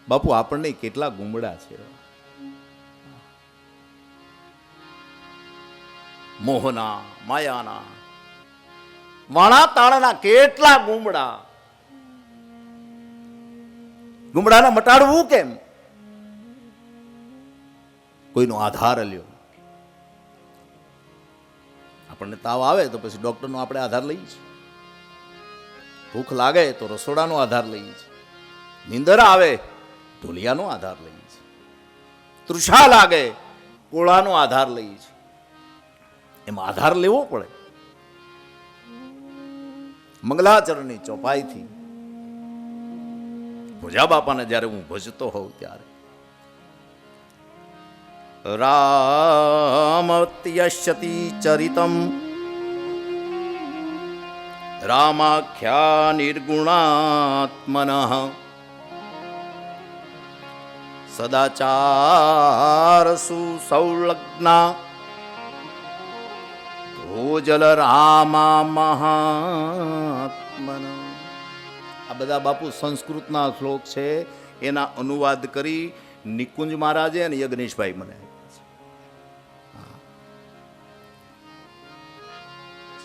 બાપુ આપણને કેટલા ગુમડા છે, મોહના માયાના વાણા તાળના કેટલા ગુમડા. ગુમડાને મટાડવું કેમ? કોઈનો આધાર લ્યો. આપણને તાવ આવે તો પછી ડોક્ટરનો આપણે આધાર લઈએ છીએ. ભૂખ લાગે તો રસોડાનો આધાર લઈએ છીએ. નીંદર આવે ઢોલિયાનો આધાર લઈએ છીએ. તૃષા લાગે કોળાનો આધાર લઈએ છીએ. એમાં આધાર લેવો પડે. મંગલાચરણની ચોપાઈથી ભોજા બાપાને જ્યારે હું ભજતો હોઉં ત્યારે રામત્યશ્યતિ ચરિતમ રામાખ્યા નિર્ગુણાત્મનઃ સદાચારસુ સંલગ્ના ભોજલ રામા મહાત્મન. આ બધા બાપુ સંસ્કૃતના શ્લોક છે, એના અનુવાદ કરી નિકુંજ મહારાજે અને યજ્ઞેશભાઈ મને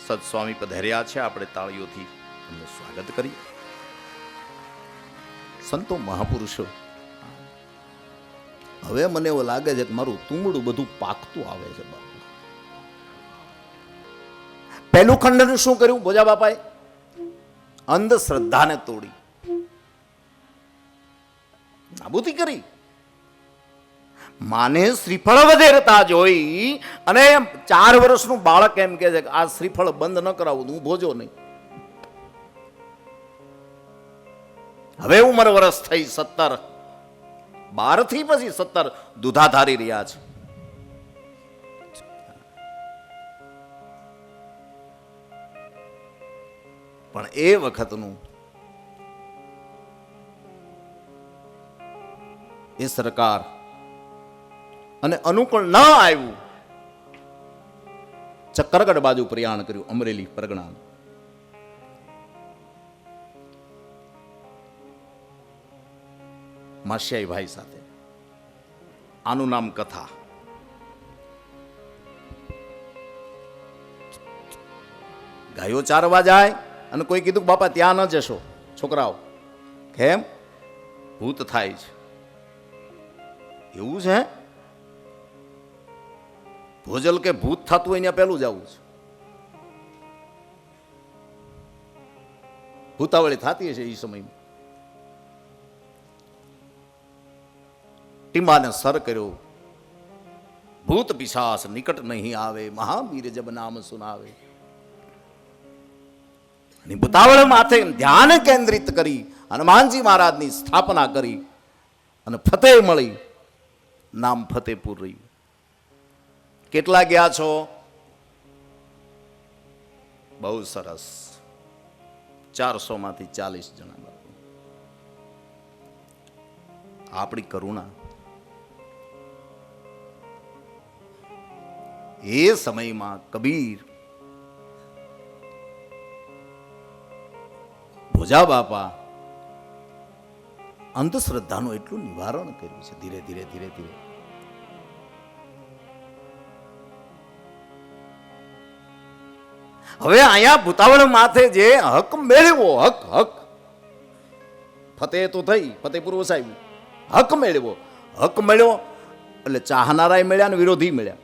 સત્સ્વામી પધાર્યા છે. આપણે તાળીઓથી એમનું સ્વાગત કરીએ. સંતો મહાપુરુષો, હવે મને એવું લાગે છે કે મારું તુંબડું બધું પાકતું આવે છે. બાપુ પહેલું ખંડન શું કર્યું ભોજા બાપાએ? અંધશ્રદ્ધાને તોડી નાબૂદી કરી. માને શ્રીફળ વધેરતા જોઈ અને 4 વર્ષનું બાળક એમ કે છે કે આ શ્રીફળ બંધ ન કરાવું, હું ભોજો નહીં. હવે ઉંમર વર્ષ થઈ 17, 12 થી પછી 17 દૂધા ધારી રહ્યા છે. પણ એ વખતનું એ સરકાર અને અનુકૂળ ન આવ્યું. ચક્કરગઢ બાજુ પ્રયાણ કર્યું, અમરેલી પરગણા. માસિયાઈ ભાઈ સાથે. આનું નામ કથા. ગાયો ચારવા જાય અને કોઈ કીધું કે બાપા ત્યાં ન જશો. છોકરાઓ કેમ? ભૂત થાય છે. એવું છે? ભોજલ કે ભૂત થતું હોય ત્યાં પેલું જવું છે. ભૂતાવળી થતી હશે એ સમયમાં. ટીમાને સર કર્યો, ભૂત પિશાચ નિકટ નહીં આવે, મહાવીર જબ નામ સુનાવે. ભૂતાવળ માથે ધ્યાન કેન્દ્રિત કરી હનુમાનજી મહારાજની સ્થાપના કરી અને ફતેહ મળી. નામ ફતેહપુર રહ્યું. કેટલા ગયા છો? બહુ સરસ. 400 માંથી 40 જણા. બાપુ આપણી કરુણા. એ સમયમાં કબીર, ભોજા બાપા અંધશ્રદ્ધાનું એટલું નિવારણ કર્યું છે. ધીરે ધીરે ધીરે ધીરે હવે અહીંયા ભૂતાવળ માથે જે હક મેળવ્યો, હક હક ફતેહ તો થઈ, ફતેહપુર વસાવ્યું, હક મેળવ્યો. હક મળ્યો એટલે ચાહનારાય મળ્યા ને વિરોધી મળ્યા.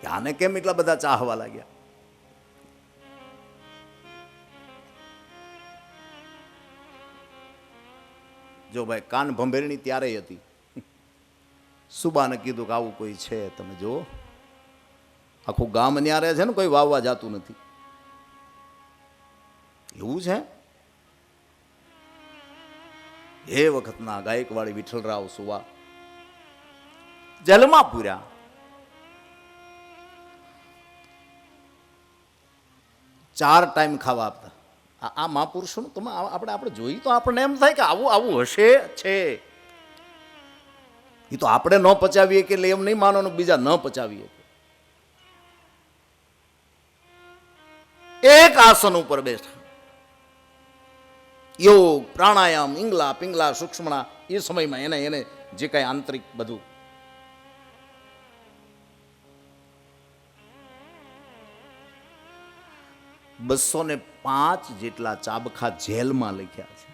આને કેમ એટલા બધા ચાહવા લાગ્યા? જો ભાઈ કાન ભંભેરણી ત્યારે હતી. સુબાને કીધું કે આવું કોઈ છે, તમે જો આખું ગામ ન્યારે છે ને, કોઈ વાવવા જાતું નથી. એવું છે? એ વખતના ગાયકવાડી વિઠ્ઠલરાવ સુવા જેલમાં પૂર્યા. ચાર ટાઈમ ખાવા આપતા. આ મહાપુરુષોનું તમે આપણે જોઈ તો આપણને એમ થાય કે આવું આવું હશે છે. એ તો આપણે ન પચાવીએ કે એમ નહીં માનો, બીજા ન પચાવીએ. એક આસન ઉપર બેઠા, યોગ પ્રાણાયામ ઈંગલા પિંગલા સૂક્ષ્મણા એ સમયમાં એને જે કાંઈ આંતરિક બધું. 205 જેટલા ચાબખા જેલમાં લખ્યા છે.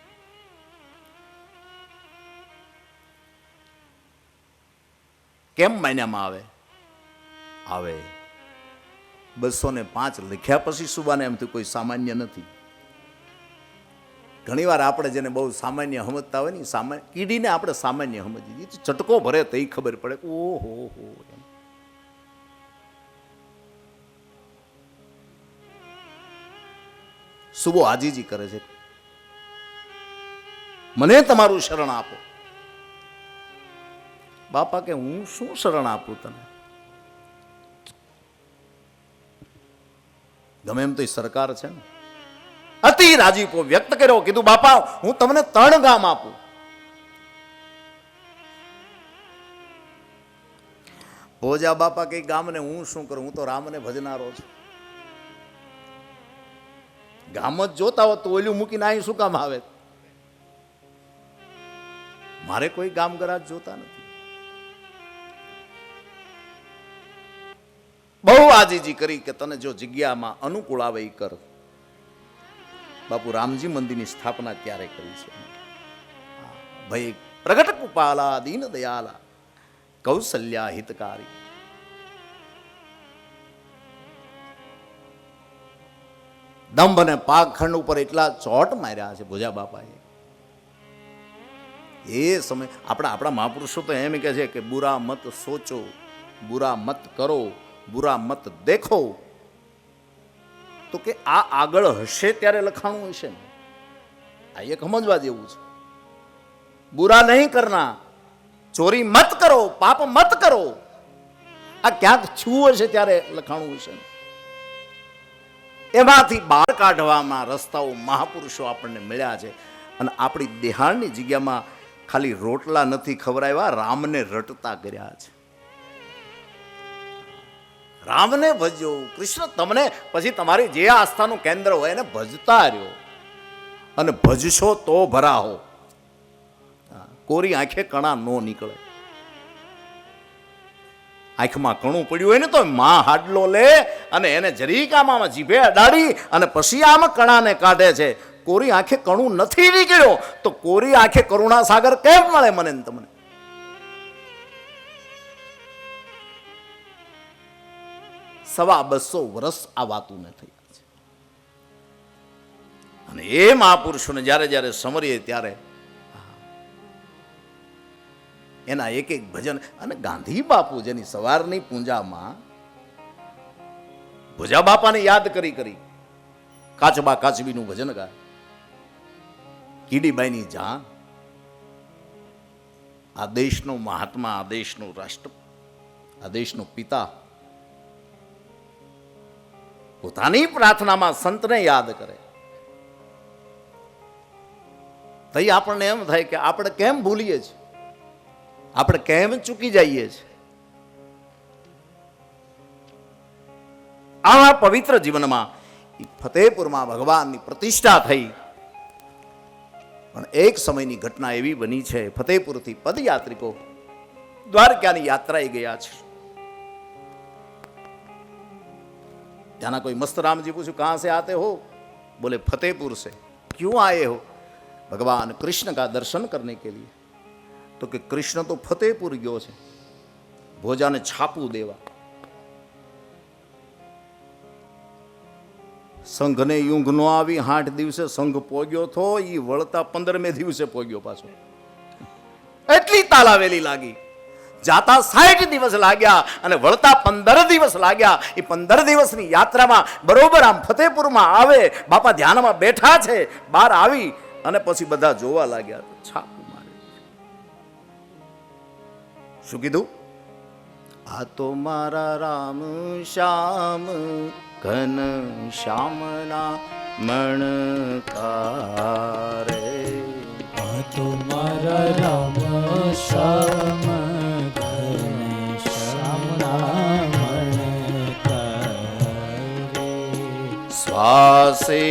કેમ માન્યામાં આવે 205 લખ્યા પછી સુબાને એમથી કોઈ સામાન્ય નથી. ઘણીવાર આપણે જેને બહુ સામાન્ય સમજતા હોય ને, સામાન્ય કીડીને આપણે સામાન્ય સમજી, ચટકો ભરે તો ખબર પડે ઓહો હો. સુબો આજીજી કરે છે, મને તમારું શરણ આપો. બાપા કે હું શું શરણ આપું તને? ગમે એમ તો એ સરકાર છે ને. અતિ રાજીપો વ્યક્ત કર્યો, કીધું બાપા હું તમને 3 ગામ આપું. ભોજા બાપા કઈ ગામને હું શું કરું, હું તો રામને ભજનારો છું. ગામ જ જોતા હોત તો ઓલું મૂકીને અહીં શું કામ આવે? મારે કોઈ ગામ ગરાજ જોતા નથી. બહુ આજીજી કરી કે તને જો જગ્યામાં અનુકૂળ આવે એ કર. બાપુ રામજી મંદિરની સ્થાપના ક્યારે કરી છે? ભાઈ પ્રગટ કૃપાલા દીન દયાલા કૌશલ્યા હિતકારી. દંભ અને પાખંડ ઉપર એટલા ચોટ માર્યા છે ભોજા બાપાએ. એ સમય આપણા મહાપુરુષો તો એમ કહે છે કે બુરા મત સોચો, બુરા મત કરો, બુરા મત દેખો. તો કે આ આગળ હશે ત્યારે લખાણું હશે ને. આ એક સમજવા જેવું છે. બુરા નહીં કરના, ચોરી મત કરો, પાપ મત કરો. આ ક્યાંક છું હશે ત્યારે લખાણું હશે ને. એમાંથી બહાર કાઢવામાં રસ્તાઓ મહાપુરુષો આપણને મળ્યા છે. અને આપણી દેહાણની જગ્યામાં ખાલી રોટલા નથી ખવડાવ્યા, રામને રટતા કર્યા છે. રામને ભજ્યો, કૃષ્ણ તમને પછી તમારી જે આસ્થાનું કેન્દ્ર હોય એને ભજતા રહ્યો. અને ભજશો તો ભરાહો. કોરી આંખે કણા નો નીકળે. આંખમાં કણું પડ્યું હોય ને તો માં હાડલો લે અને એને જરીક આમાં જીભે અડાડી અને પછી આમ કણાને કાઢે છે. કોરી આંખે કણું નથી નીકળ્યો તો કોરી આંખે કરુણા સાગર કેમ મળે મને ને તમને? સવા 200 વર્ષ આ વાતું ને થયા છે. અને એ મહાપુરુષોને જ્યારે જ્યારે સમરીએ ત્યારે એના એક એક ભજન. અને ગાંધી બાપુ જેની સવારની પૂંજામાં ભોજા બાપાને યાદ કરી કાચબા કાચબીનું ભજન ગાય, કીડીબાઈની જાન, આ દેશનો મહાત્મા, આ દેશનો રાષ્ટ્ર, આ દેશનો પિતા પોતાની પ્રાર્થનામાં સંતને યાદ કરે. તઈ આપણને એમ થાય કે આપણે કેમ ભૂલીએ છીએ, આપણે કેમ ચૂકી જઈએ છીએ. આવા પવિત્ર જીવનમાં ફતેહપુરમાં ભગવાનની પ્રતિષ્ઠા થઈ. પણ એક સમયની ઘટના એવી બની છે, ફતેહપુરથી પદયાત્રિકો દ્વારકાની યાત્રાએ ગયા છે. ત્યાંના કોઈ મસ્ત રામજી પૂછ્યું કહાં સે આતે હો? બોલે फतेहपुर से. क्यों आए हो? भगवान कृष्ण का दर्शन करने के लिए. તો કે કૃષ્ણ તો ફતેહપુર ગયો છે ભોજાને છાપું દેવા. સંઘને યુંઘ નો આવી 8 દિવસે સંઘ પોગ્યો થો, ઈ વળતા 15મે દિવસે પોગ્યો પાછો. એટલી તાલાવેલી લાગી. જાતા 60 દિવસ લાગ્યા અને વળતા 15 દિવસ લાગ્યા. એ 15 દિવસની યાત્રામાં બરોબર આમ ફતેહપુરમાં આવે, બાપા ધ્યાનમાં બેઠા છે, બહાર આવી અને પછી બધા જોવા લાગ્યા. છાપું મારે. શું કીધું? આ તો મારા રામ શ્યામ ઘન શ્યામના મણકારે. આ તો મારા રામ શ્યામ ઘન શ્યામના મણકારે. શ્વાસે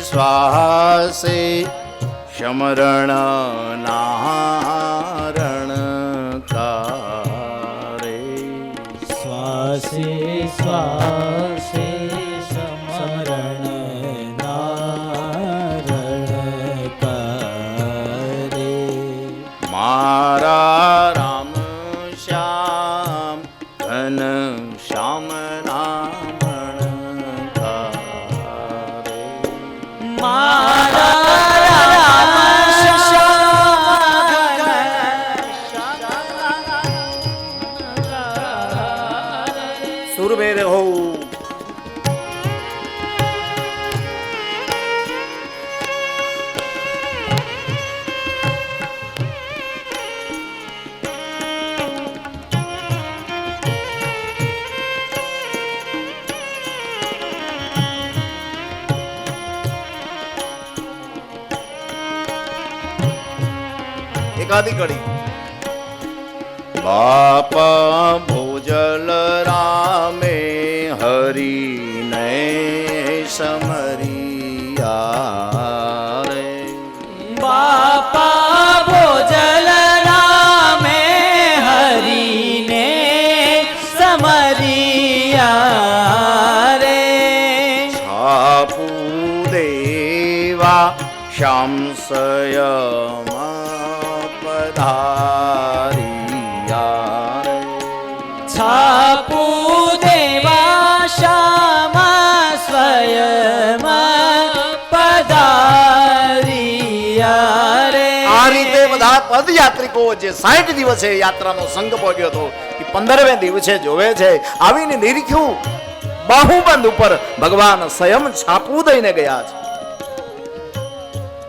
શ્વાસે સમરણ નારણ કારે શ્વાસે શ્વાસે સમરણ નારણ કરે મારા રામ શ્યામ ઘન શ્યામ નામણ કારે સુરભેર હો એકાદી કડી બાપા ભોજલ રામે હરિને સમરિયા રે બાપા ભોજલ રામે હરીને સમરિયા રે છાપુ દેવા શ્યામ સયમાં પધારિયા રે છાપુ દેવા શ્યામા સ્વયં પધારિયા રે આ રીતે બધા પદયાત્રિકો જે 60 દિવસે યાત્રાનો સંગ પહોંચ્યો હતો એ 15મે દિવસે જોવે છે આવીને નિરીખ્યું બાહુબંધ ઉપર ભગવાન સ્વયં છાપુ દઈને ગયા છે.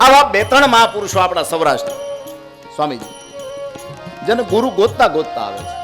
આવા 2-3 મહાપુરુષો આપણા સૌરાષ્ટ્ર સ્વામીજી જેને ગુરુ ગોતતા ગોતતા આવે છે.